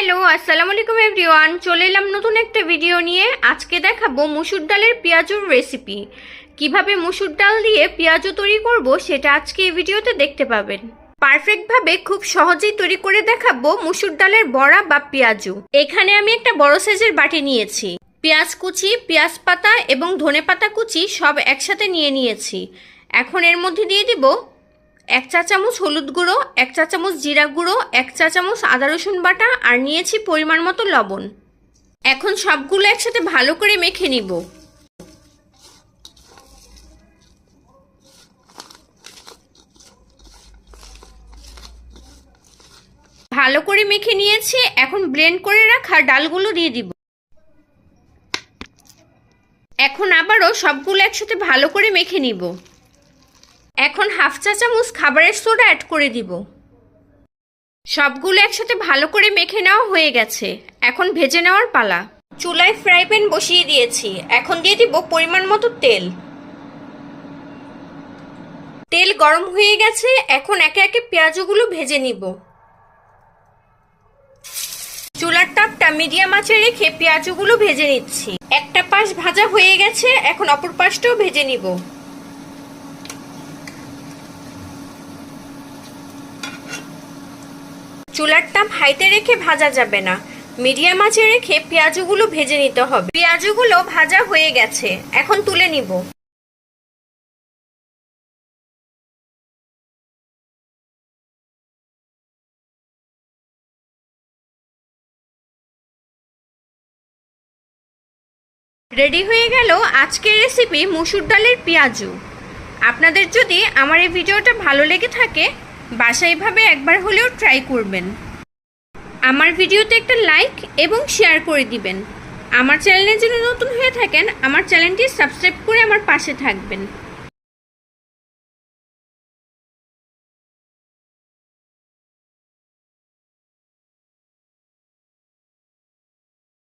Hello আসসালামু আলাইকুম everyone, চলে এলাম নতুন একটা ভিডিও নিয়ে। আজকে দেখাবো মসুর ডালের পেঁয়াজুর রেসিপি। কিভাবে মসুর ডাল দিয়ে পেঁয়াজু তৈরি করব সেটা আজকে এই ভিডিওতে দেখতে পাবেন। পারফেক্টভাবে খুব সহজেই তৈরি করে দেখাবো মসুর ডালের বড়া বা পেঁয়াজু। এখানে আমি একটা বড় সাইজের বাটি নিয়েছি। পেঁয়াজ কুচি, পেঁয়াজ পাতা এবং ধনে পাতা কুচি সব একসাথে নিয়ে নিয়েছি। এখন এর মধ্যে দিয়ে দিব 1 চা চামচ হলুদ গুঁড়ো, 1 চা চামচ জিরা গুঁড়ো, 1 চা চামচ আদা রসুন বাটা আর নিয়েছি পরিমাণ মতো লবণ। এখন সবগুলো একসাথে ভালো করে মেখে নিব। ভালো করে মেখে নিয়েছি। এখন ব্লেন্ড করে রাখা ডালগুলো দিয়ে দিব। এখন আবারও সবগুলো একসাথে ভালো করে মেখে নিব। এখন হাফ চা চামচ খাবারের সোডা অ্যাড করে দিব। সবগুলো একসাথে ভালো করে মেখে নেওয়া হয়ে গেছে। এখন ভেজে নেওয়ার পালা। চুলায় ফ্রাই প্যান বসিয়ে দিয়েছি। এখন দিয়ে দিব পরিমাণ মতো তেল। তেল গরম হয়ে গেছে। এখন একে একে পেঁয়াজগুলো ভেজে নিব। চুলার তাপটা মিডিয়াম আঁচে রেখে পেঁয়াজগুলো ভেজে নিচ্ছি। একটা পাশ ভাজা হয়ে গেছে, এখন অপর পাশটাও ভেজে নিব। চুলার তাপ হাইতে রেখে ভাজা যাবে না, মিডিয়াম আঁচে রেখে পেঁয়াজগুলো ভেজে নিতে হবে। পেঁয়াজগুলো ভাজা হয়ে গেছে, এখন তুলে নিব। রেডি হয়ে গেল আজকের রেসিপি মসুর ডালের পেঁয়াজু। আপনাদের যদি আমার এই ভিডিওটা ভালো লেগে থাকে, বাসায় এভাবে একবার হলেও ট্রাই করবেন। আমার ভিডিওতে একটা লাইক এবং শেয়ার করে দিবেন। আমার চ্যানেলে যদি নতুন হয়ে থাকেন, আমার চ্যানেলটি সাবস্ক্রাইব করে আমার পাশে থাকবেন।